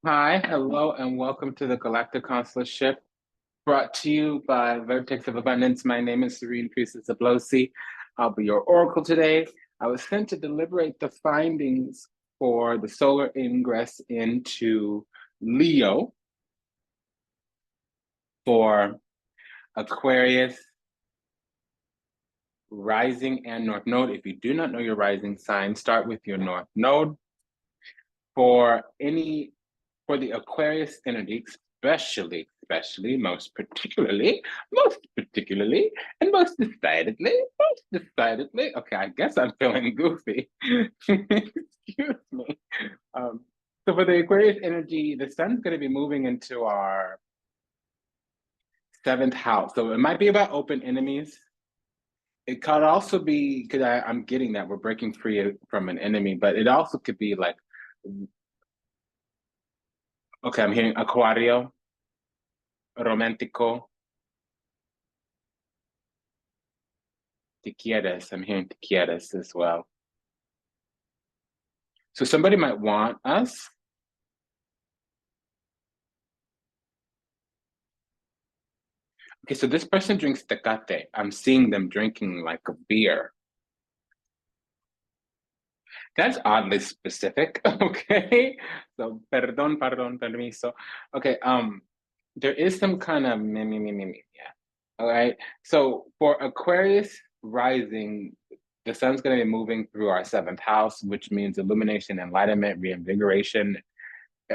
Hi, hello, and welcome to the Galactic Consularship, brought to you by Vertex of Abundance. My name is Priestess Abossi. I'll be your oracle today. I was sent to deliberate the findings for the solar ingress into Leo for Aquarius, rising, and North Node. If you do not know your rising sign, start with your North Node. For the Aquarius energy, especially, most particularly, and most decidedly. Okay, I guess I'm feeling goofy. Excuse me. So for the Aquarius energy, the sun's going to be moving into our seventh house. So it might be about open enemies. It could also be, because I'm getting that we're breaking free from an enemy, but it also could be like, okay, I'm hearing Aquario, romántico, te quieres. I'm hearing te quieres as well. So somebody might want us. Okay, so this person drinks tecate. I'm seeing them drinking like a beer. That's oddly specific. Okay. So perdón, permiso. Okay, there is some kind of yeah. All right. So for Aquarius rising, the sun's going to be moving through our seventh house, which means illumination, enlightenment, reinvigoration,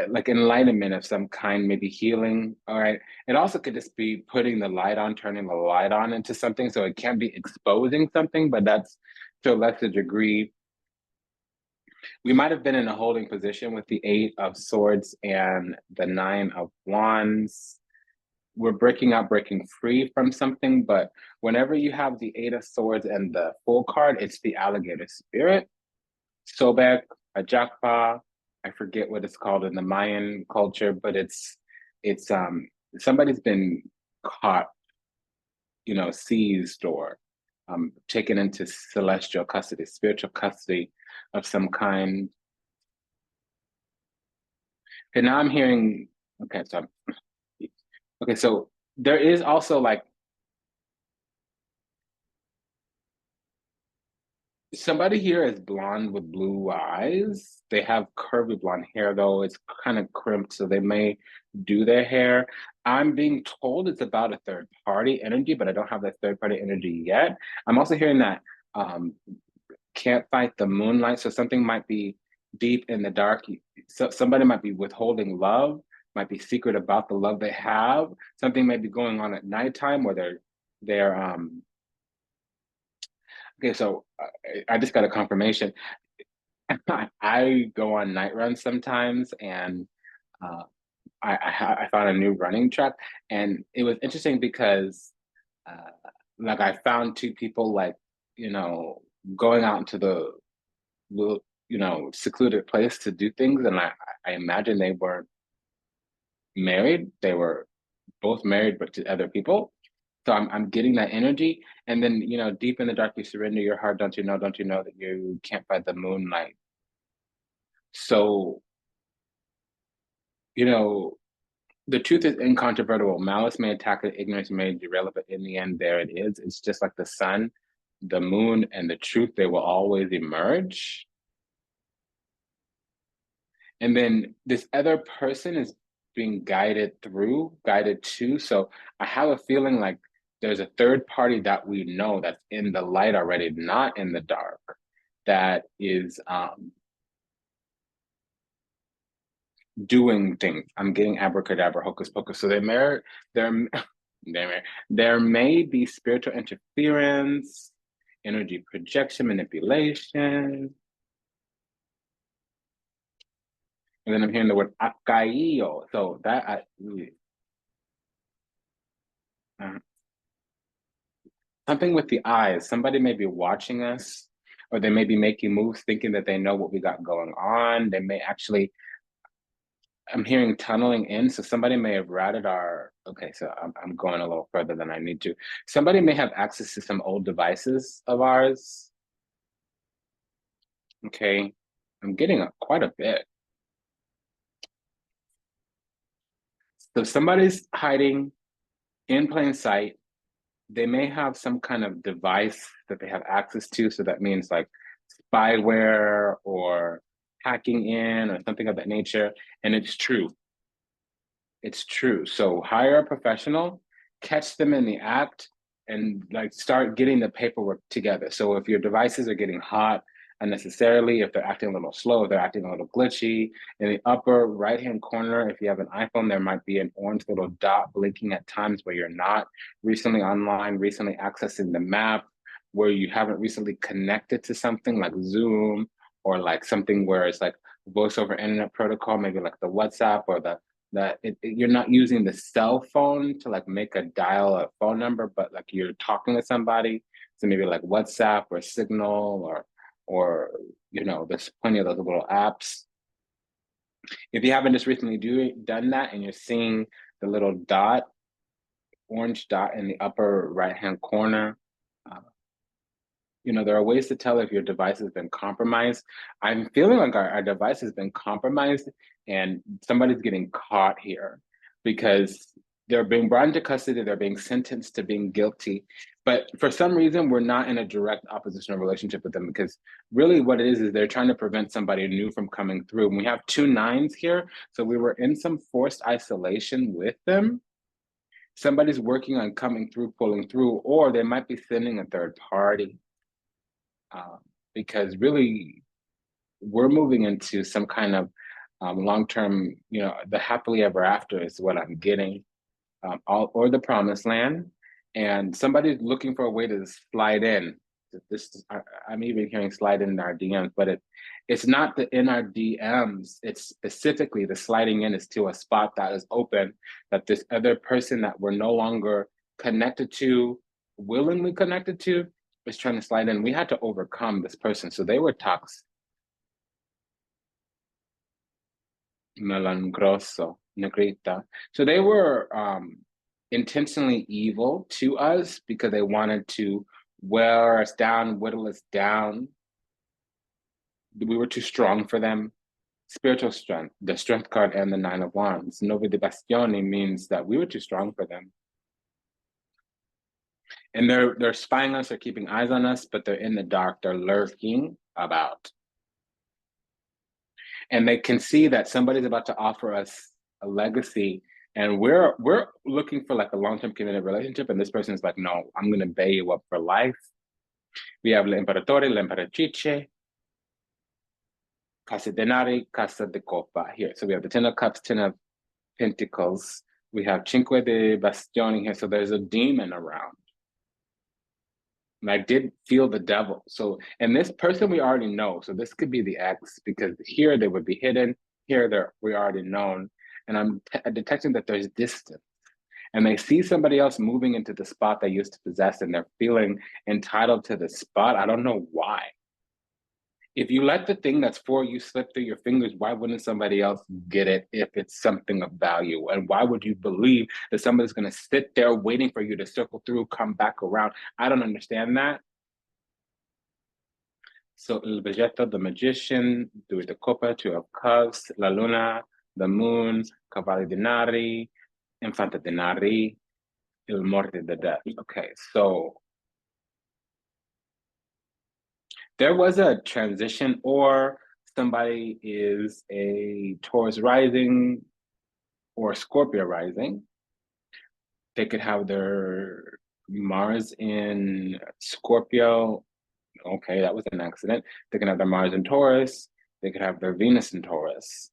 like enlightenment of some kind, maybe healing. All right. It also could just be putting the light on, turning the light on into something. So it can't be exposing something, but that's to a lesser degree. We might have been in a holding position with the Eight of Swords and the Nine of Wands. We're breaking free from something, but whenever you have the Eight of Swords and the Full card, it's the alligator spirit. Sobek, Ajakpa, I forget what it's called in the Mayan culture, but it's somebody's been caught, seized or taken into celestial custody, spiritual custody of some kind. And now I'm hearing, okay, so there is also like somebody here is blonde with blue eyes. They have curvy blonde hair, though. It's kind of crimped, so they may do their hair. I'm being told it's about a third party energy, but I don't have that third party energy yet. I'm also hearing that um, can't fight the moonlight. So something might be deep in the dark. So somebody might be withholding love, might be secret about the love they have. Something might be going on at nighttime where they're okay, so I just got a confirmation. I go on night runs sometimes, and uh, I found a new running track, and it was interesting because, uh, like, I found two people like, you know, going out into the secluded place to do things, and I imagine they weren't married. They were both married, but to other people. So I'm getting that energy. And then, deep in the dark, you surrender your heart. Don't you know that you can't fight the moonlight? So, you know, the truth is incontrovertible. Malice may attack it, ignorance may derail it, but in the end, there it is. It's just like the sun, the moon, and the truth, they will always emerge. And then this other person is being guided to. So I have a feeling like there's a third party that we know that's in the light already, not in the dark, that is doing things. I'm getting abracadabra, hocus pocus. So there, there may be spiritual interference, energy projection, manipulation. And then I'm hearing the word acaio. So uh, something with the eyes. Somebody may be watching us, or they may be making moves thinking that they know what we got going on. They may actually, I'm hearing tunneling in. So somebody may have routed okay, so I'm going a little further than I need to. Somebody may have access to some old devices of ours. Okay, I'm getting quite a bit. So if somebody's hiding in plain sight, they may have some kind of device that they have access to. So that means like spyware or hacking in or something of that nature. And it's true. It's true. So hire a professional, catch them in the act, and like start getting the paperwork together. So if your devices are getting hot unnecessarily, if they're acting a little slow, if they're acting a little glitchy, in the upper right-hand corner, if you have an iPhone, there might be an orange little dot blinking at times where you're not recently online, recently accessing the map, where you haven't recently connected to something like Zoom or like something where it's like voice over internet protocol, maybe like the WhatsApp or the that you're not using the cell phone to like make a dial a phone number, but like you're talking to somebody. So maybe like WhatsApp or Signal or there's plenty of those little apps. If you haven't just recently done that and you're seeing the little dot, orange dot in the upper right-hand corner, there are ways to tell if your device has been compromised. I'm feeling like our device has been compromised and somebody's getting caught here because they're being brought into custody, they're being sentenced to being guilty. But for some reason, we're not in a direct oppositional relationship with them because really what it is they're trying to prevent somebody new from coming through. And we have 2 9s here. So we were in some forced isolation with them. Somebody's working on coming through, pulling through, or they might be sending a third party. Because really we're moving into some kind of long-term, the happily ever after is what I'm getting, or the promised land. And somebody's looking for a way to slide in. I'm even hearing slide in our DMs, but it's not in our DMs. It's specifically the sliding in is to a spot that is open, that this other person that we're no longer connected to, willingly connected to, is trying to slide in. We had to overcome this person. So they were toxic. Melan grosso, negrita. So they were intentionally evil to us because they wanted to wear us down, whittle us down. We were too strong for them. Spiritual strength, the strength card and the 9 of Wands. Novi de Bastioni means that we were too strong for them. And they're spying us, they're keeping eyes on us, but they're in the dark, they're lurking about. And they can see that somebody's about to offer us a legacy, and we're looking for like a long-term committed relationship, and this person's like, no, I'm gonna pay you up for life. We have l'imperatore, l'imperatrice, casa denari, casa de copa here. So we have the 10 of cups, 10 of pentacles. We have cinque de bastioni here, so there's a demon around. And I did feel the devil. So, and this person we already know. So this could be the ex, because here they would be hidden. Here we already known. And I'm detecting that there's distance. And they see somebody else moving into the spot they used to possess, and they're feeling entitled to the spot. I don't know why. If you let the thing that's for you slip through your fingers, why wouldn't somebody else get it if it's something of value? And why would you believe that somebody's going to sit there waiting for you to circle through, come back around? I don't understand that. So, El Vegeto, the Magician, Due de Copa, 2 of Cups, La Luna, the Moon, Cavalli Denari, Infanta Denari, Il Morte de Death. Okay, so there was a transition, or somebody is a Taurus rising or Scorpio rising. They could have their Mars in Scorpio. Okay, that was an accident. They can have their Mars in Taurus. They could have their Venus in Taurus.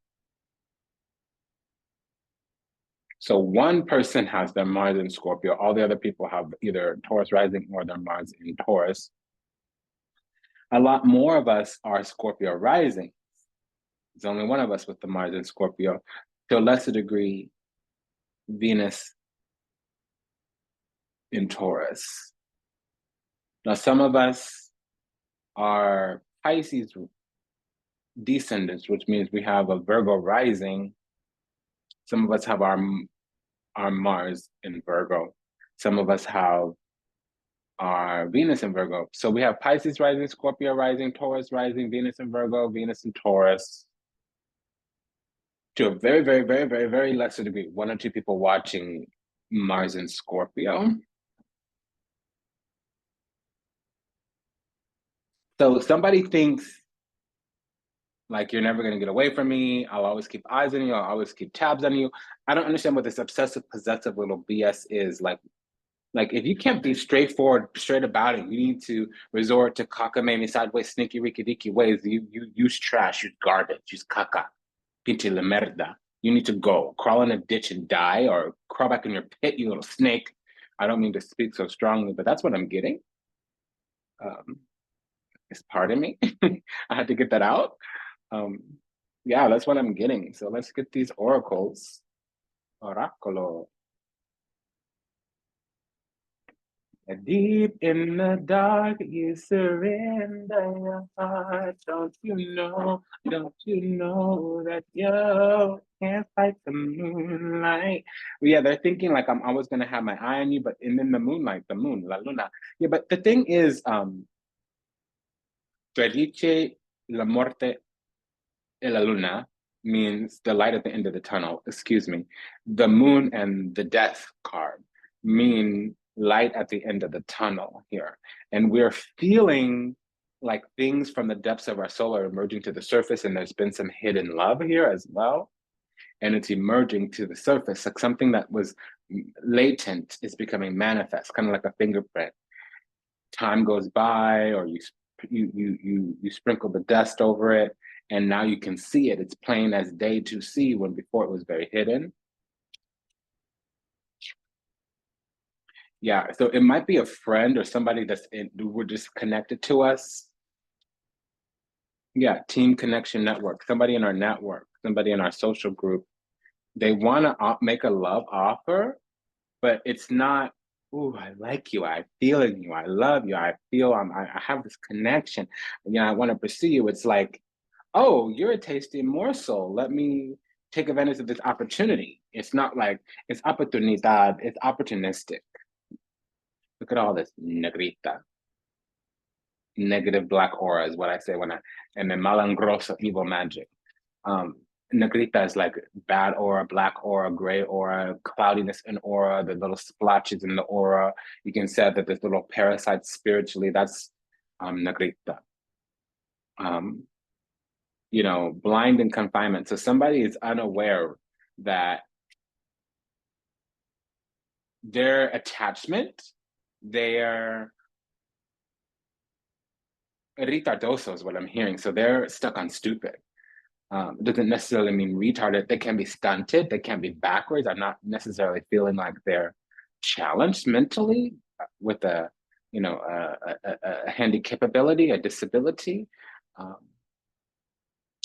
So one person has their Mars in Scorpio. All the other people have either Taurus rising or their Mars in Taurus. A lot more of us are Scorpio rising. There's only one of us with the Mars in Scorpio. To a lesser degree, Venus in Taurus. Now, some of us are Pisces descendants, which means we have a Virgo rising. Some of us have our Mars in Virgo. Some of us have our Venus in Virgo. So we have Pisces rising, Scorpio rising, Taurus rising, Venus in Virgo, Venus in Taurus. to a very, very, very, very, very lesser degree, 1 or 2 people watching Mars in Scorpio. So somebody thinks like you're never going to get away from me. I'll always keep eyes on you. I'll always keep tabs on you. I don't understand what this obsessive possessive little BS is. Like if you can't be straightforward, straight about it, you need to resort to cockamamie, sideways, sneaky, ricky, dicky ways. You use trash, use garbage, use caca, pinche la merda. You need to go crawl in a ditch and die, or crawl back in your pit, you little snake. I don't mean to speak so strongly, but that's what I'm getting. It's part of me. I had to get that out. Yeah, that's what I'm getting. So let's get these oracles. Oracolo. Deep in the dark, you surrender your heart. Don't you know that you can't fight the moonlight? Yeah, they're thinking like I'm always gonna have my eye on you, but and then the moonlight, the moon, la luna. Yeah, but the thing is, Felice la muerte e la luna means the light at the end of the tunnel. Excuse me. The moon and the death card mean light at the end of the tunnel here. And we're feeling like things from the depths of our soul are emerging to the surface, and there's been some hidden love here as well. And it's emerging to the surface, like something that was latent is becoming manifest, kind of like a fingerprint. Time goes by, or you sprinkle the dust over it, and now you can see it. It's plain as day to see, when before it was very hidden. Yeah, so it might be a friend or somebody that's we're just connected to us. Yeah, team connection network, somebody in our network, somebody in our social group. They want to make a love offer, but it's not, ooh, I like you, I feel in you, I love you, I feel I have this connection, I want to pursue you. It's like, oh, you're a tasty morsel. Let me take advantage of this opportunity. It's not like it's oportunidad, it's opportunistic. Look at all this negrita. Negative black aura is what I say when and then malangroso, evil magic. Negrita is like bad aura, black aura, gray aura, cloudiness in aura, the little splotches in the aura. You can say that there's little parasites spiritually. That's negrita. Blind and confinement. So somebody is unaware that their attachment, their retardoso is what I'm hearing. So they're stuck on stupid. It doesn't necessarily mean retarded. They can be stunted. They can be backwards. I'm not necessarily feeling like they're challenged mentally with a handicapability, a disability.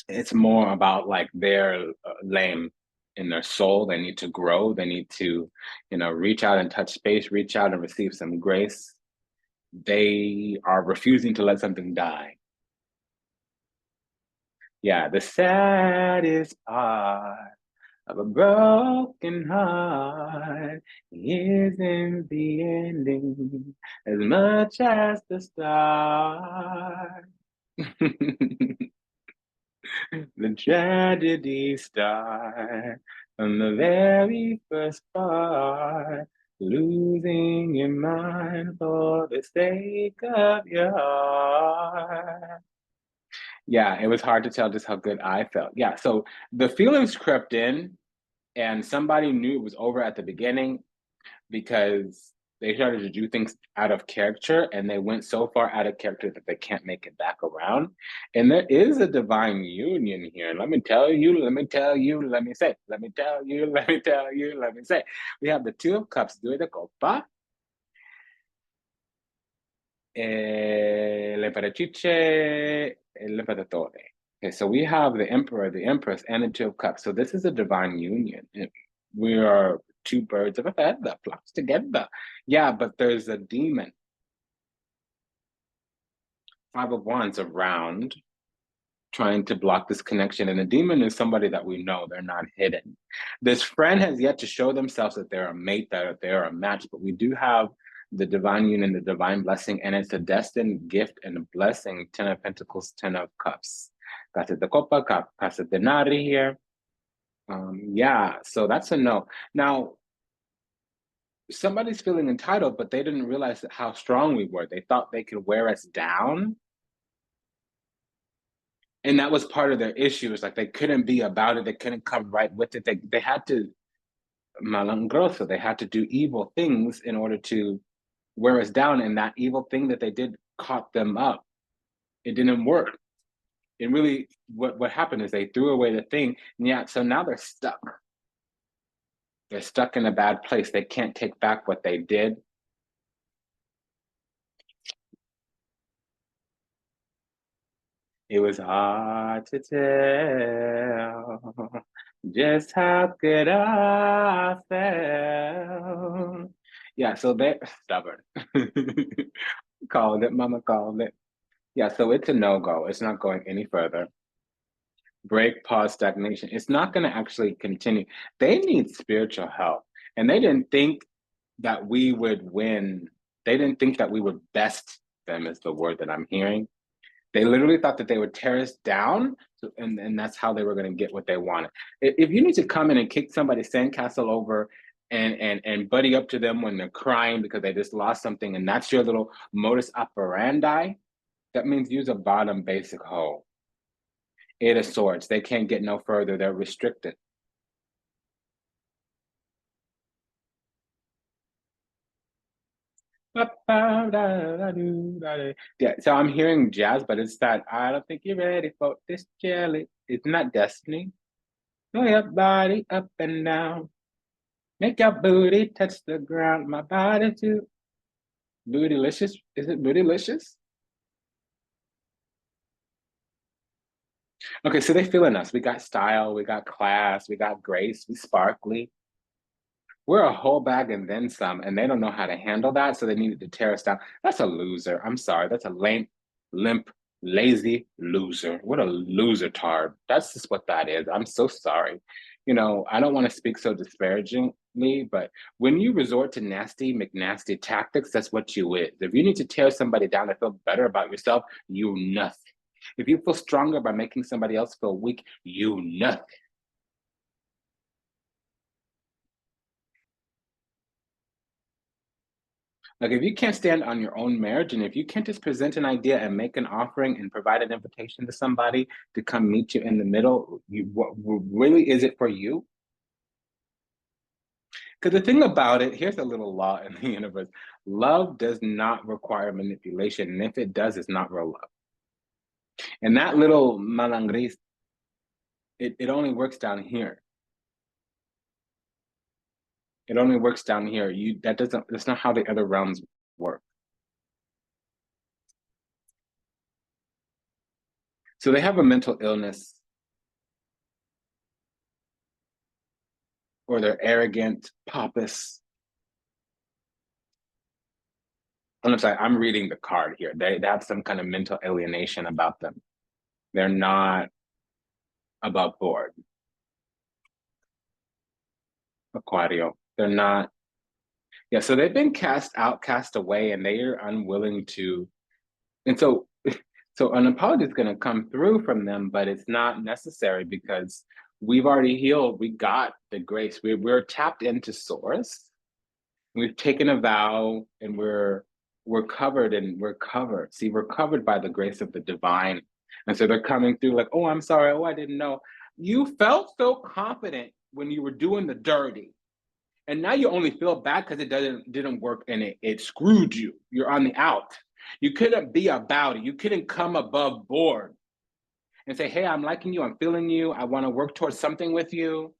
It's more about like they're lame in their soul. They need to grow. They need to, reach out and touch space, reach out and receive some grace. They are refusing to let something die. Yeah, the saddest part of a broken heart isn't the ending as much as the start. The tragedy starts from the very first part, losing your mind for the sake of your heart. Yeah, it was hard to tell just how good I felt. Yeah, so the feelings crept in, and somebody knew it was over at the beginning because they started to do things out of character, and they went so far out of character that they can't make it back around. And there is a divine union here. Let me tell you, let me tell you, let me say, let me tell you, let me tell you, let me say. We have the Two of Cups, due de copa, l'Imperatrice, l'Imperatore. Okay, so we have the Emperor, the Empress, and the Two of Cups. So this is a divine union. We are two birds of a feather that flocks together. Yeah, but there's a demon. Five of Wands around trying to block this connection. And the demon is somebody that we know, they're not hidden. This friend has yet to show themselves that they're a mate, that they're a match, but we do have the divine union, the divine blessing, and it's a destined gift and a blessing. 10 of Pentacles, 10 of Cups. Casa de Copa, Casa de Nari here. Yeah, so that's a no. Now, somebody's feeling entitled, but they didn't realize how strong we were. They thought they could wear us down. And that was part of their issue. It's like they couldn't be about it. They couldn't come right with it. They had to malangroso. They had to do evil things in order to wear us down. And that evil thing that they did caught them up. It didn't work. It really, what happened is they threw away the thing. And yeah, so now they're stuck. They're stuck in a bad place. They can't take back what they did. It was hard to tell just how good I felt. Yeah, so they're stubborn. Called it, mama called it. Yeah, so it's a no-go. It's not going any further. Break, pause, stagnation. It's not going to actually continue. They need spiritual help. And they didn't think that we would win. They didn't think that we would best them, is the word that I'm hearing. They literally thought that they would tear us down, and that's how they were going to get what they wanted. If you need to come in and kick somebody's sandcastle over and buddy up to them when they're crying because they just lost something, and that's your little modus operandi, that means use a bottom basic hoe. Eight of Swords. They can't get no further. They're restricted. Yeah, so I'm hearing jazz, but it's that I don't think you're ready for this jelly. Isn't that destiny? Move your body up and down. Make your booty touch the ground. My body too. Bootylicious? Is it bootylicious? Okay, so they feeling us. We got style, we got class, we got grace, we sparkly. We're a whole bag and then some, and they don't know how to handle that, so they needed to tear us down. That's a loser. I'm sorry. That's a lame, limp, lazy loser. What a loser tard. That's just what that is. I'm so sorry. You know, I don't want to speak so disparagingly, but when you resort to nasty McNasty tactics, that's what you is. If you need to tear somebody down to feel better about yourself, you nothing. If you feel stronger by making somebody else feel weak, you nothing. Like if you can't stand on your own marriage, and if you can't just present an idea and make an offering and provide an invitation to somebody to come meet you in the middle, what really is it for you? Because the thing about it, here's a little law in the universe: love does not require manipulation, and if it does, it's not real love. And that little malangris, it only works down here. It only works down here. You that doesn't. That's not how the other realms work. So they have a mental illness, or they're arrogant, pompous. I'm sorry, I'm reading the card here. They have some kind of mental alienation about them. They're not above board. Aquario. They're not. Yeah, so they've been cast out, cast away, and they are unwilling to. And so, so an apology is going to come through from them, but it's not necessary because we've already healed. We got the grace. We're tapped into source. We've taken a vow, and we're covered, and we're covered. See, we're covered by the grace of the divine. And so they're coming through like, oh, I'm sorry. Oh, I didn't know. You felt so confident when you were doing the dirty. And now you only feel bad because it didn't work and it screwed you. You're on the out. You couldn't be about it. You couldn't come above board and say, hey, I'm liking you. I'm feeling you. I want to work towards something with you.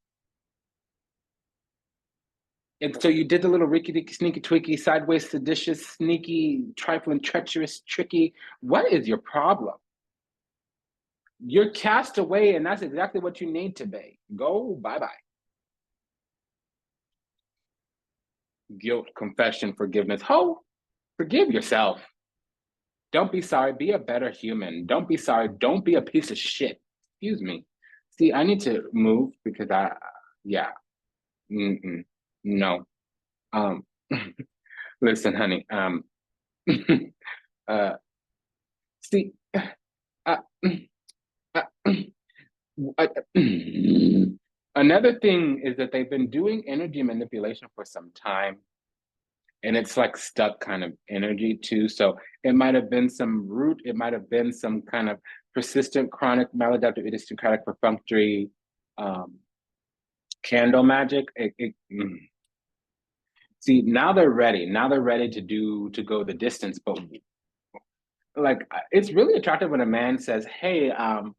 And so you did the little ricky dicky, sneaky tweaky, sideways, seditious, sneaky, trifling, treacherous, tricky. What is your problem? You're cast away, and that's exactly what you need to be. Go bye-bye. Guilt, confession, forgiveness. Ho, forgive yourself. Don't be sorry. Be a better human. Don't be sorry. Don't be a piece of shit. Excuse me. See, I need to move because yeah. No. Um, listen, honey. Uh, see, uh, uh, uh, Another thing is that they've been doing energy manipulation for some time, and it's like stuck kind of energy too. So it might have been some root, it might have been some kind of persistent, chronic, maladaptive, idiosyncratic, perfunctory candle magic. See, now they're ready. Now they're ready to go the distance. But like, it's really attractive when a man says, "Hey, I'm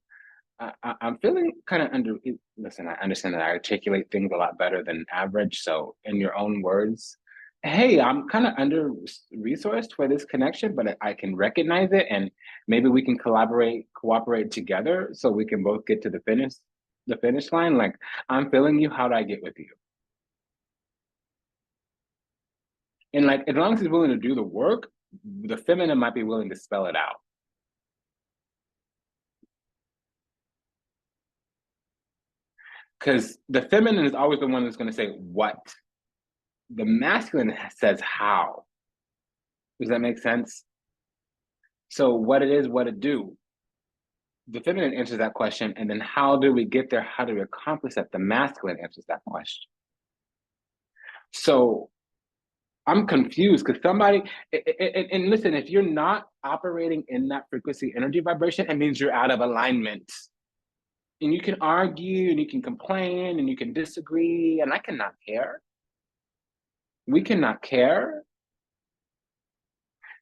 feeling kind of under." Listen, I understand that I articulate things a lot better than average. So, in your own words, hey, I'm kind of under resourced for this connection, but I can recognize it, and maybe we can cooperate together, so we can both get to the finish line. Like, I'm feeling you. How do I get with you? And like, as long as he's willing to do the work, the feminine might be willing to spell it out. Because the feminine is always the one that's going to say what. The masculine says how. Does that make sense? So what it is, what it do. The feminine answers that question, and then how do we get there? How do we accomplish that? The masculine answers that question. So I'm confused because somebody, and listen, if you're not operating in that frequency energy vibration, it means you're out of alignment. And you can argue and you can complain and you can disagree, and I cannot care. We cannot care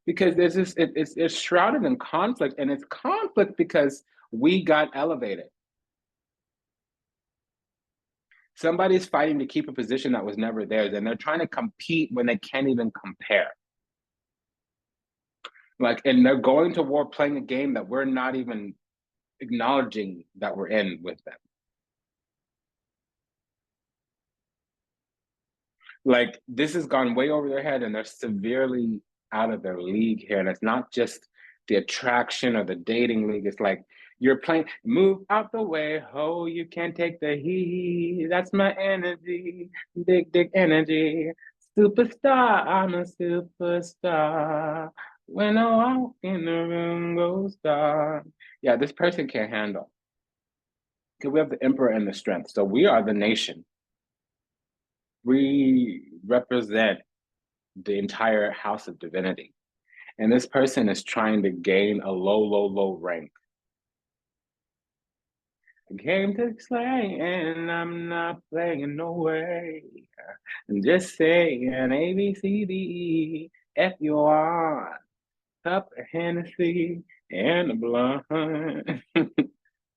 because there's this, it's shrouded in conflict, and it's conflict because we got elevated. Somebody's fighting to keep a position that was never theirs, and they're trying to compete when they can't even compare. Like, and they're going to war playing a game that we're not even acknowledging that we're in with them. Like, this has gone way over their head, and they're severely out of their league here. And it's not just the attraction or the dating league. It's like, you're playing, move out the way, ho, you can't take the heat. That's my energy, big energy. Superstar, I'm a superstar. When I walk in the room goes dark. Yeah, this person can't handle. Because we have the emperor and the strength. So we are the nation. We represent the entire house of divinity. And this person is trying to gain a low rank. I came to slay, and I'm not playing no way. I'm just saying A, B, C, D, E, F, you are. Cup of Hennessy and a blunt.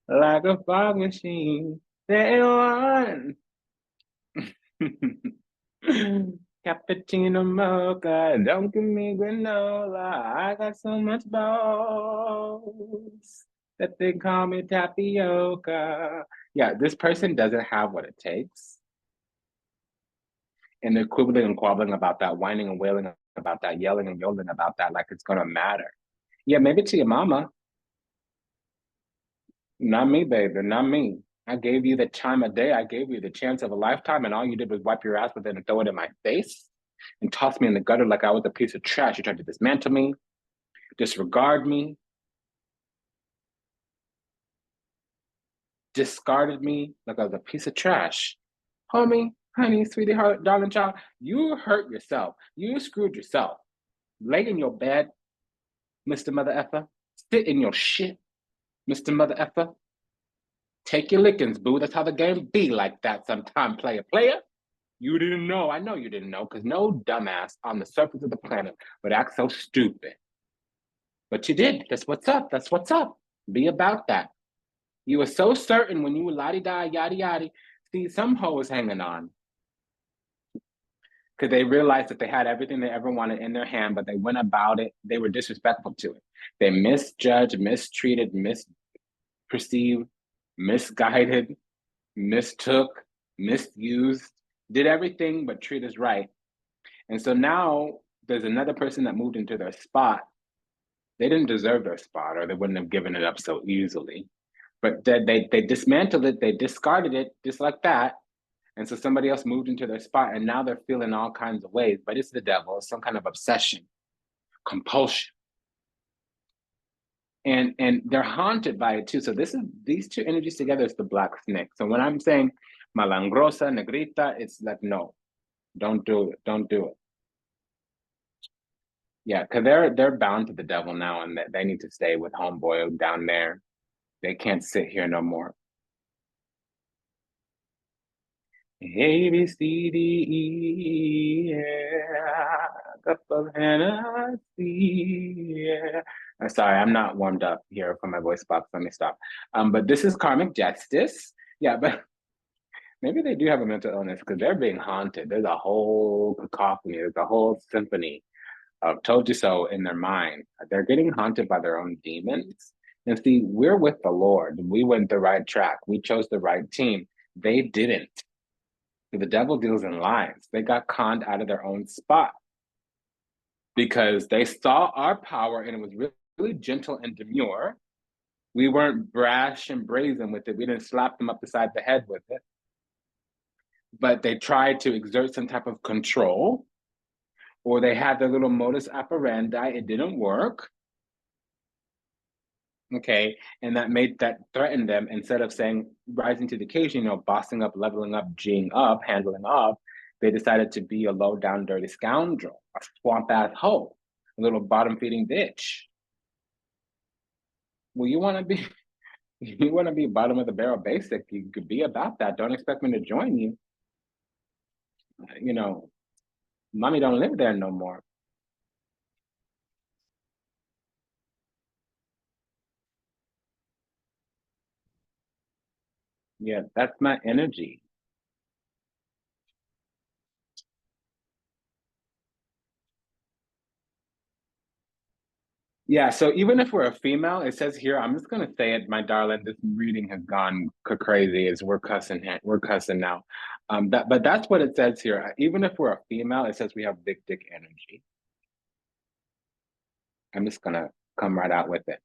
Like a fog machine. Say one. Cappuccino mocha, don't give me granola. I got so much balls that they call me tapioca. Yeah, this person doesn't have what it takes. And they're quibbling and quabbling about that, whining and wailing about that, yelling and yodeling about that, like it's gonna matter. Yeah, maybe to your mama. Not me, baby, not me. I gave you the time of day. I gave you the chance of a lifetime, and all you did was wipe your ass with it and throw it in my face and toss me in the gutter like I was a piece of trash. You tried to dismantle me, disregard me, discarded me like I was a piece of trash. Homie, honey, sweetie, heart, darling child, you hurt yourself. You screwed yourself. Lay in your bed, Mr. Mother Effer. Sit in your shit, Mr. Mother Effer. Take your lickings, boo. That's how the game be like that sometime, player. You didn't know. I know you didn't know, because no dumbass on the surface of the planet would act so stupid. But you did. That's what's up. That's what's up. Be about that. You were so certain when you were la-di-da, yada-yada. See, some hoes hanging on because they realized that they had everything they ever wanted in their hand, but they went about it. They were disrespectful to it. They misjudged, mistreated, misperceived, misguided, mistook, misused, did everything but treat us right. And so now there's another person that moved into their spot. They didn't deserve their spot, or they wouldn't have given it up so easily. But they dismantled it, they discarded it just like that. And so somebody else moved into their spot, and now they're feeling all kinds of ways. But it's the devil, it's some kind of obsession, compulsion. And they're haunted by it too. So these two energies together is the black snake. So when I'm saying malangrosa, negrita, it's like, no, don't do it. Don't do it. Yeah, because they're bound to the devil now, and they need to stay with homeboy down there. They can't sit here no more. A, B, C, D, E, yeah, cup of Hennessy, yeah. I'm sorry, I'm not warmed up here for my voice box. Let me stop. But this is karmic justice. Yeah, but maybe they do have a mental illness because they're being haunted. There's a whole cacophony, there's a whole symphony of told you so in their mind. They're getting haunted by their own demons. And see, we're with the Lord. We went the right track. We chose the right team. They didn't. The devil deals in lies. They got conned out of their own spot because they saw our power and it was really, really gentle and demure. We weren't brash and brazen with it. We didn't slap them up beside the head with it. But they tried to exert some type of control, or they had their little modus operandi. It didn't work. Okay, and that threatened them. Instead of saying rising to the occasion, bossing up, leveling up, G'ing up, handling up, they decided to be a low down, dirty scoundrel, a swamp ass hoe, a little bottom feeding bitch. Well, you want to be, you want to be bottom of the barrel basic. You could be about that. Don't expect me to join you. Mommy don't live there no more. Yeah, that's my energy. Yeah, so even if we're a female, it says here, I'm just gonna say it, my darling, this reading has gone crazy as we're cussing now. But that's what it says here. Even if we're a female, it says we have big dick energy. I'm just gonna come right out with it.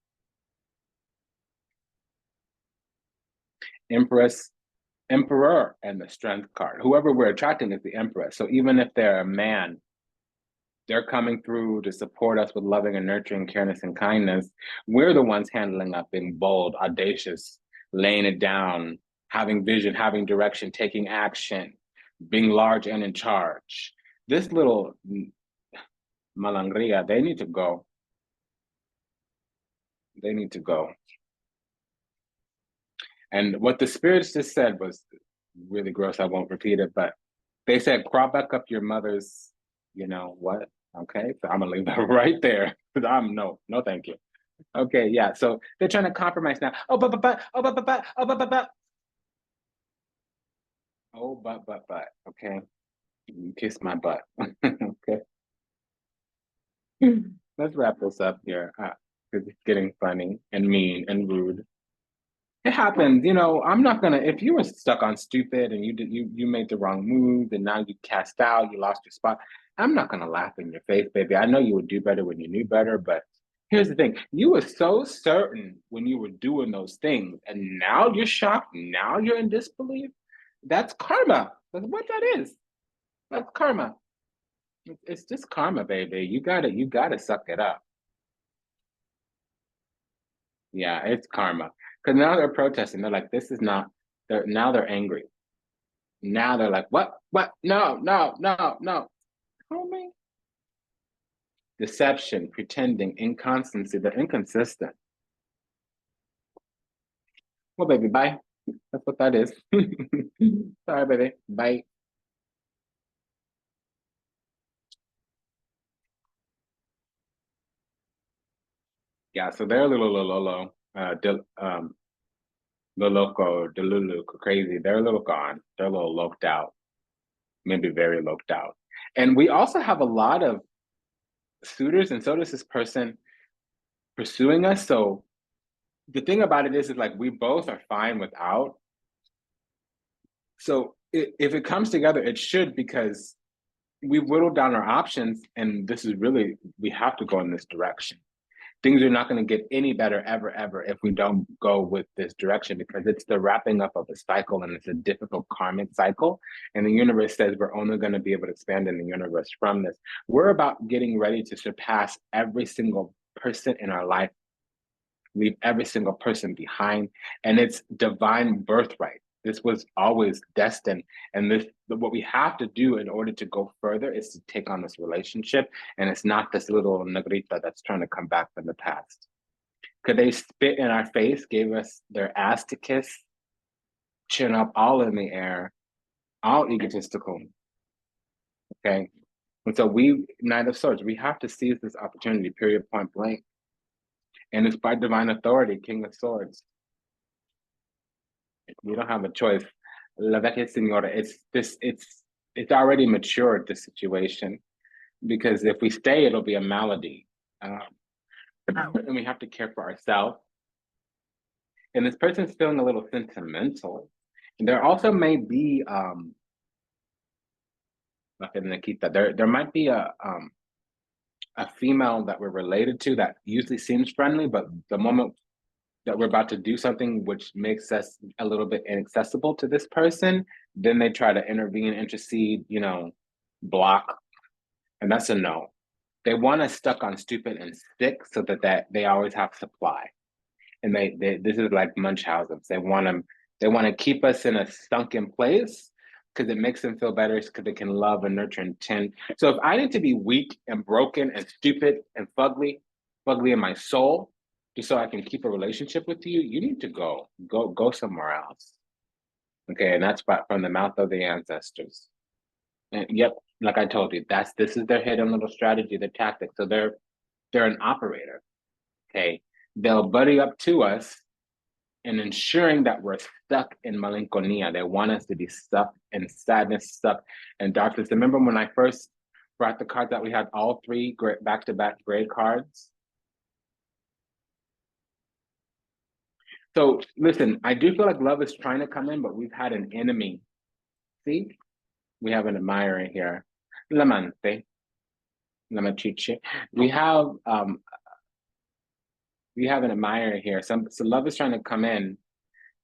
Empress, Emperor, and the Strength card. Whoever we're attracting is the Empress. So even if they're a man, they're coming through to support us with loving and nurturing, careness and kindness. We're the ones handling up, being bold, audacious, laying it down, having vision, having direction, taking action, being large and in charge. This little malangria, they need to go. They need to go. And what the spirits just said was really gross. I won't repeat it, but they said, crawl back up your mother's, what? Okay, so I'm gonna leave that right there. No, thank you. Okay, yeah. So they're trying to compromise now. Oh, but, oh, but, oh, but. Oh, but. Okay, you kiss my butt. Okay. Let's wrap this up here. Because it's getting funny and mean and rude. It happens, I'm not gonna. If you were stuck on stupid and you made the wrong move and now you cast out, you lost your spot. I'm not gonna laugh in your face, baby. I know you would do better when you knew better, but here's the thing: you were so certain when you were doing those things, and now you're shocked. Now you're in disbelief. That's karma. That's what that is. That's karma. It's just karma, baby. You gotta suck it up. Yeah, it's karma. Because now they're protesting. They're like, this is not. They're angry. Now they're like, what? What? No, no, no, no. Homie. Deception, pretending, inconstancy. They're inconsistent. Well, baby, bye. That's what that is. Sorry, baby. Bye. Yeah, so they're a little lolo, loco, delulu, crazy. They're a little gone. They're a little loked out, maybe very loked out. And we also have a lot of suitors, and so does this person pursuing us. So the thing about it is like we both are fine without. So if it comes together, it should, because we've whittled down our options, and this is really, we have to go in this direction. Things are not going to get any better ever if we don't go with this direction, because it's the wrapping up of a cycle, and it's a difficult karmic cycle. And the universe says we're only going to be able to expand in the universe from this. We're about getting ready to surpass every single person in our life, leave every single person behind, and it's divine birthright. This was always destined. And what we have to do in order to go further is to take on this relationship. And it's not this little negrita that's trying to come back from the past. Could they spit in our face, gave us their ass to kiss, chin up all in the air, all egotistical. Okay. And so Knight of Swords, we have to seize this opportunity, period, point blank. And it's by divine authority, King of Swords. We don't have a choice. La Vecchia Signora, it's already matured, the situation, because if we stay, it'll be a malady. And we have to care for ourselves. And this person's feeling a little sentimental. And there also may be there might be a female that we're related to that usually seems friendly, but the moment that we're about to do something which makes us a little bit inaccessible to this person, then they try to intervene, intercede, block, and that's a no. They want us stuck on stupid and sick so that they always have supply. And this is like Munchausen's. They want to keep us in a sunken place because it makes them feel better, because they can love and nurture and tend. So if I need to be weak and broken and stupid and fugly in my soul, just so I can keep a relationship with you, you need to go somewhere else. Okay, and that's from the mouth of the ancestors. And yep, like I told you, this is their hidden little strategy, their tactic. So they're an operator. Okay, they'll buddy up to us and ensuring that we're stuck in melancholia. They want us to be stuck in sadness, stuck in darkness. Remember when I first brought the cards that we had all three back-to-back gray cards? So listen, I do feel like love is trying to come in, but we've had an enemy. See? We have an admirer here. L'amante. L'amatrice. We have an admirer here. So love is trying to come in,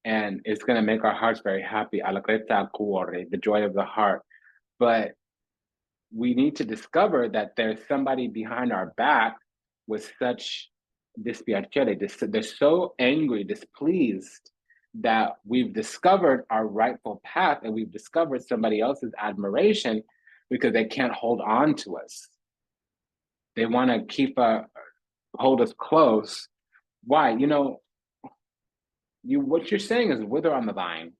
and it's going to make our hearts very happy. Allegrezza cuore, the joy of the heart. But we need to discover that there's somebody behind our back with such dispiacere. They're so angry, displeased, that we've discovered our rightful path, and we've discovered somebody else's admiration because they can't hold on to us. They want to hold us close. Why? What you're saying is wither on the vine.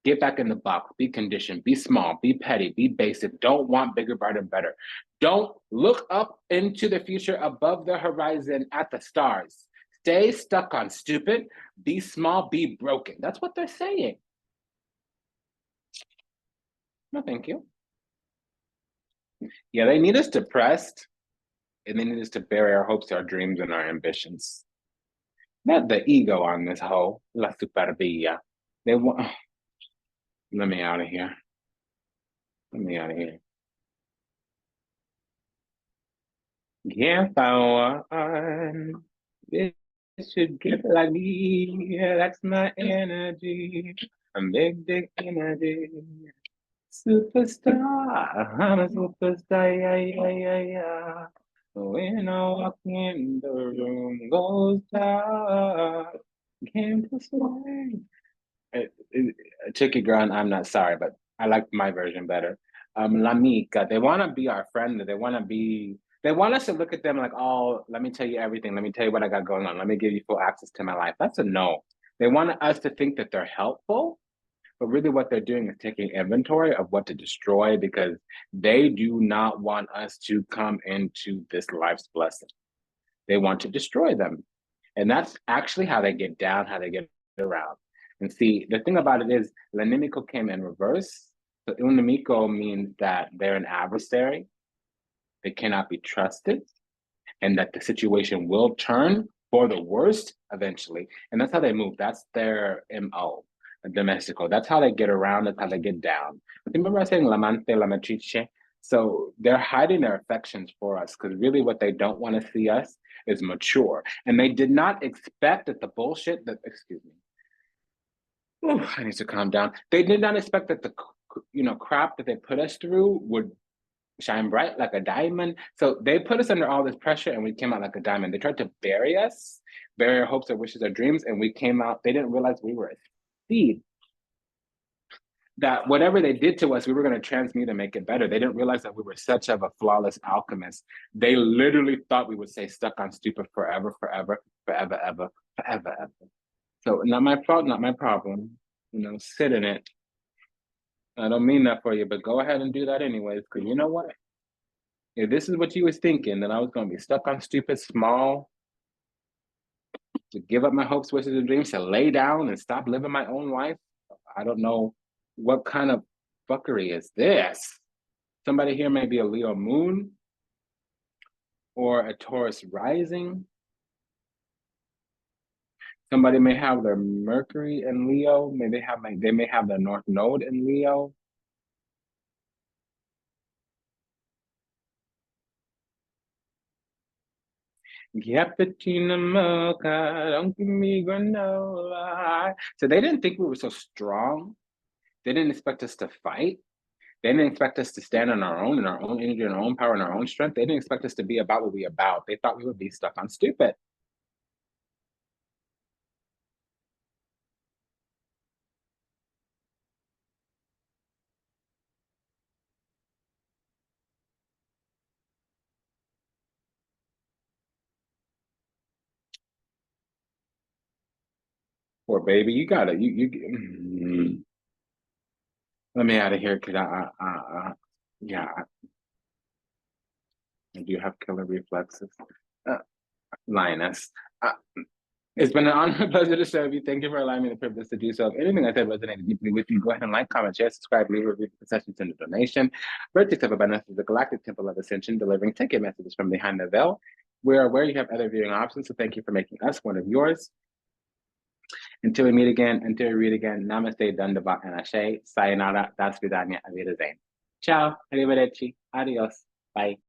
Get back in the box, be conditioned, be small, be petty, be basic. Don't want bigger, brighter, better. Don't look up into the future above the horizon at the stars. Stay stuck on stupid, be small, be broken. That's what they're saying. No, thank you. Yeah, they need us depressed, and they need us to bury our hopes, our dreams, and our ambitions. Not the ego on this hoe, la superbia. They want... Let me out of here. Yes, I want. It should get like me. Yeah, that's my energy. A big energy. Superstar. I'm a superstar. Yeah. When I walk in the room, goes dark. Came to swing. Tricky girl, and I'm not sorry, but I like my version better. L'amica, they want to be our friend. They want us to look at them like, oh, let me tell you everything. Let me tell you what I got going on. Let me give you full access to my life. That's a no. They want us to think that they're helpful, but really what they're doing is taking inventory of what to destroy, because they do not want us to come into this life's blessing. They want to destroy them. And that's actually how they get down, how they get around. And see, the thing about it is, l'inimico came in reverse. So il nemico means that they're an adversary, they cannot be trusted, and that the situation will turn for the worst eventually. And that's how they move. That's their MO, domestico. That's how they get around, that's how they get down. Remember I was saying l'amante, l'amatrice? So they're hiding their affections for us, because really what they don't want to see us is mature. And they did not expect that the bullshit that, excuse me, ooh, I need to calm down. They did not expect that the crap that they put us through would shine bright like a diamond. So they put us under all this pressure, and we came out like a diamond. They tried to bury us, bury our hopes, our wishes, our dreams, and we came out. They didn't realize we were a seed. that whatever they did to us, we were going to transmute and make it better. They didn't realize that we were such of a flawless alchemist. They literally thought we would stay stuck on stupid forever, forever, forever, ever, forever, ever. So not my fault, not my problem. You know, sit in it. I don't mean that for you, but go ahead and do that anyways, because you know what? If this is what you was thinking, then I was going to be stuck on stupid, small, to give up my hopes, wishes, and dreams, to lay down and stop living my own life. I don't know what kind of fuckery is this. Somebody here may be a Leo moon or a Taurus rising. Somebody may have their Mercury in Leo. They may have their North Node in Leo. Cappuccino mocha, don't give me granola. So they didn't think we were so strong. They didn't expect us to fight. They didn't expect us to stand on our own, in our own energy, and our own power, and our own strength. They didn't expect us to be about what we about. They thought we would be stuck on stupid. Poor baby, you gotta, let me out of here, because yeah, I do have killer reflexes. Lioness. It's been an honor and pleasure to serve you. Thank you for allowing me the privilege to do so. If anything I said resonated deeply with you, go ahead and like, comment, share, subscribe, leave a review, concessions, and a donation. Vertex of Abundance is the Galactic Temple of Ascension, delivering ticket messages from behind the veil. We're aware you have other viewing options, so thank you for making us one of yours. Until we meet again, until we read again, namaste, dandava, and ashe, sayonara, das vidanya, auf Wiedersehen. Ciao, arrivederci, adios, bye.